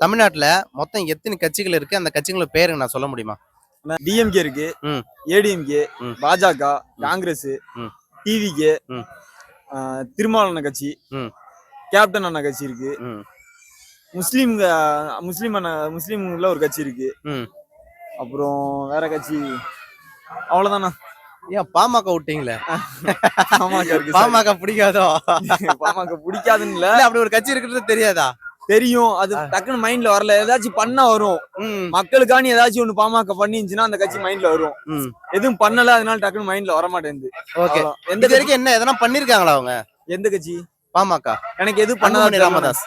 தமிழ்நாட்டுல மொத்தம் எத்தனை கட்சிகள் இருக்கு? அந்த கட்சிகளோட பேருங்க நான் சொல்ல முடியுமா? டிஎம்கே இருக்கு, ம், ஏடிஎம்கே, ம், பாஜக, ம், காங்கிரஸ், ம், டிவிகே, ம், திருமாவளவன் கட்சி, ம், கேப்டன் அண்ணா கட்சி இருக்கு, ம், முஸ்லீம் முஸ்லீம் அண்ணா முஸ்லீம்ல ஒரு கட்சி இருக்கு. ம். அப்புறம் வேற கட்சி அவ்வளவுதானா? ஏன் பாமக விட்டீங்களே? பாமக இருக்கு. பாமக பிடிக்காதோ? பாமக பிடிக்காதுன்னு இல்ல, இல்ல அப்படி ஒரு கட்சி இருக்கிறது தெரியாதா? தெரியும். அது டக்குன்னு மைண்ட்ல வரல. ஏதாச்சும் பண்ணா வரும். ம், மக்களுக்காண்டி ஏதாச்சும் ஒண்ணு பாமக பண்ணிருந்துச்சுன்னா அந்த கட்சி மைண்ட்ல வரும். ம். எதுவும் பண்ணல, அதனால டக்குன்னு மைண்ட்ல வர மாட்டேங்குது. ஓகே. அவ்வளவுதான். எந்த வரைக்கும் என்ன எதனா பண்ணிருக்காங்களா அவங்க? எந்த கட்சி? பாமக. எனக்கு எது பண்ணதா அன்புமணி தெரியல. ராமதாஸ்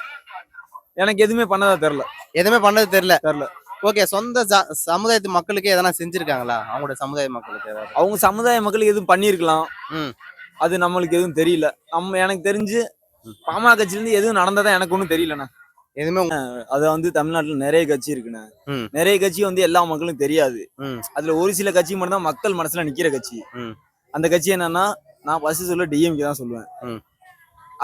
எனக்கு எதுவுமே பண்ணதா தெரியல. எதுவுமே பண்ணது தெரியல. தெரியல. ஓகே. சொந்த சமுதாயத்து மக்களுக்கு எதனா செஞ்சிருக்காங்களா? அவங்களோட சமுதாய மக்களுக்கு ஏதாவது? அவங்க சமுதாய மக்களுக்கு எதுவும் பண்ணிருக்கலாம். ம், அது நம்மளுக்கு எதுவும் தெரியல. எனக்கு தெரிஞ்சு பாமக கட்சியில இருந்து எதுவும் நடந்ததா எனக்கு ஒன்றும் தெரியலண்ணா. எதுவுமே அது தமிழ்நாட்டுல நிறைய கட்சி இருக்குண்ணே. ம், நிறைய கட்சி எல்லா மக்களுக்கும் தெரியாது. ம், அதுல ஒரு சில கட்சி மட்டும் தான் மக்கள் மனசுல நிக்கிற கட்சி. ம், அந்த கட்சி என்னன்னா, நான் ஃபர்ஸ்ட் சொல்ல டிஎம்கே தான் சொல்லுவேன். ம்,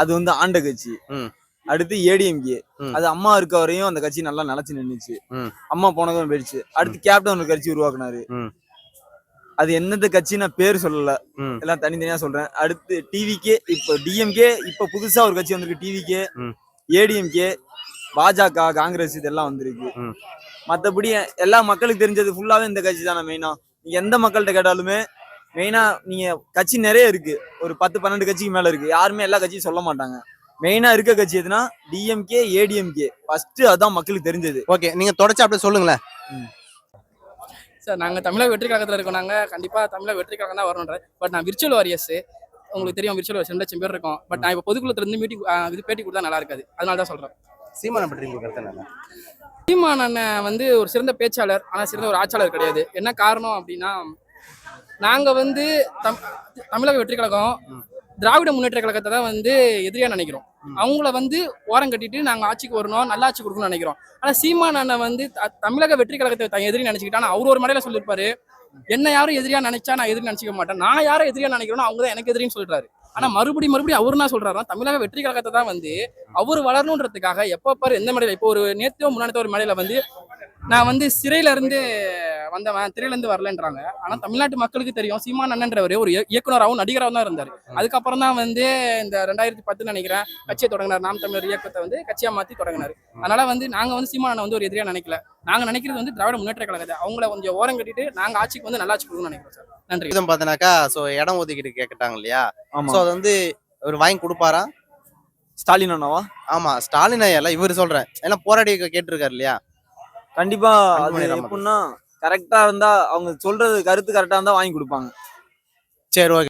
அது ஆண்ட கட்சி. ம், அடுத்து ஏடிஎம்கே. ம். அது அம்மா இருக்க வரையும் அந்த கட்சி நல்லா நிலைச்சு நின்னுச்சு. ம், அம்மா போனதும் போயிடுச்சு. அடுத்து கேப்டன் ஒரு கட்சி உருவாக்குனாரு. ம், அது என்னது கட்சி நான் பேர் சொல்லல, ம், எல்லாம் தனித்தனியா சொல்றேன். அடுத்து டிவிகே, இப்போ டிஎம்கே, இப்போ புதுசா ஒரு கட்சி வந்திருக்கு டிவிகே, ம், ஏடிஎம்கே, பாஜக, காங்கிரஸ் இதெல்லாம் வந்திருக்கு. ம். மற்றபடி எல்லா மக்களுக்கு தெரிஞ்சது ஃபுல்லாவே இந்த கட்சி தானே மெயினா. நீங்க எந்த மக்கள்கிட்ட கேட்டாலுமே மெயினா நீங்க கட்சி நிறைய இருக்கு. ஒரு 10-12 கட்சிக்கு மேல இருக்கு. யாருமே எல்லா கட்சியும் சொல்ல மாட்டாங்க. மெயினா இருக்க கட்சி எதுனா டிஎம்கே, ஏடிஎம்கே. ஃபர்ஸ்ட் அதான் மக்களுக்கு தெரிஞ்சது. ஓகே. நீங்க தொடர்ச்சி அப்படியே சொல்லுங்களேன். சார் நாங்கள் தமிழக வெற்றி கழகத்தில் இருக்கோம். நாங்கள் கண்டிப்பாக தமிழக வெற்றி கழகம் தான் வரணுன்ற. பட் நான் விர்ச்சுவல் வாரியர்ஸ், உங்களுக்கு தெரியும் விர்ச்சுவல் வாரியர்ஸ் 2 லட்சம் பேர் இருக்கும். பட் நான் இப்போ பொதுக்குழுத்திலிருந்து மீட்டிங் இது பேட்டி கொடுத்தா நல்லா இருக்காது. அதனால தான் சொல்கிறேன். சீமானை பற்றி உங்க கருத்து என்ன? சீமான் அண்ணன் ஒரு சிறந்த பேச்சாளர், ஆனால் சிறந்த ஒரு ஆட்சியாளர் கிடையாது. என்ன காரணம் அப்படின்னா, நாங்கள் தமிழக வெற்றி கழகம் திராவிட முன்னேற்ற கழகத்தை தான் எதிரியா நினைக்கிறோம். அவங்கள ஓரம் கட்டிட்டு நாங்க ஆட்சிக்கு வரணும், நல்ல ஆட்சி கொடுக்கணும்னு நினைக்கிறோம். ஆனா சீமான் அண்ணன் தமிழக வெற்றி கழகத்தை எதிரி நினைச்சுக்கிட்டா. அவர் ஒரு மடையில சொல்லியிருப்பாரு, என்ன யாரும் எதிரியா நினைச்சா நான் எதிரி நினைச்சிக்க மாட்டேன், நான் யாரும் எதிரியா நினைக்கிறோம் அவங்க தான் எனக்கு எதிரின்னு சொல்றாரு. ஆனா மறுபடியும் அவரு என்ன சொல்றாருன்னா, தமிழக வெற்றி கழகத்தை தான் அவரு வளரணுன்றதுக்காக எப்ப பாரு எந்த மேடையில, இப்போ ஒரு நேத்தோ முன்னாடி ஒரு மேடையில நான் சிறையில இருந்து வந்தவன், திரையில இருந்து வரலன்றாங்க. ஆனா தமிழ்நாட்டு மக்களுக்கு தெரியும் சீமான் அண்ணன்றவர் ஒரு இயக்குனராகவும் நடிகராகவும் தான் இருந்தாரு. அதுக்கப்புறம் தான் இந்த 2010 நினைக்கிறேன் கட்சியை தொடங்கினார். நாம் தமிழர் இயக்கத்தை கட்சியா மாத்தி தொடங்கினாரு. அதனால நாங்க சீமான் அண்ணன் ஒரு எதிரியா நினைக்கல. நாங்க நினைக்கிறது திராவிட முன்னேற்ற கழகத்தை அவங்கள கொஞ்சம் ஓரம் கட்டிட்டு நாங்க ஆட்சிக்கு நல்லா ஆட்சி கொடுக்கணும்னு நினைக்கிறோம் சார். நன்றி. இதுவும் பார்த்தனாக்கா இடம் ஒதுக்கீடு கேட்டாங்க இல்லையா? அது அவர் வாங்கி கொடுப்பாரா? ஸ்டாலின் அண்ணாவா? ஆமா, ஸ்டாலின் ஐயா இவர் சொல்றேன். ஏன்னா போராடி கேட்டிருக்காரு இல்லையா? கண்டிப்பா. அது எப்படின்னா கரெக்டா இருந்தா, அவங்க சொல்றது கருத்து கரெக்டா இருந்தா வாங்கி கொடுப்பாங்க. சரி, ஓகே.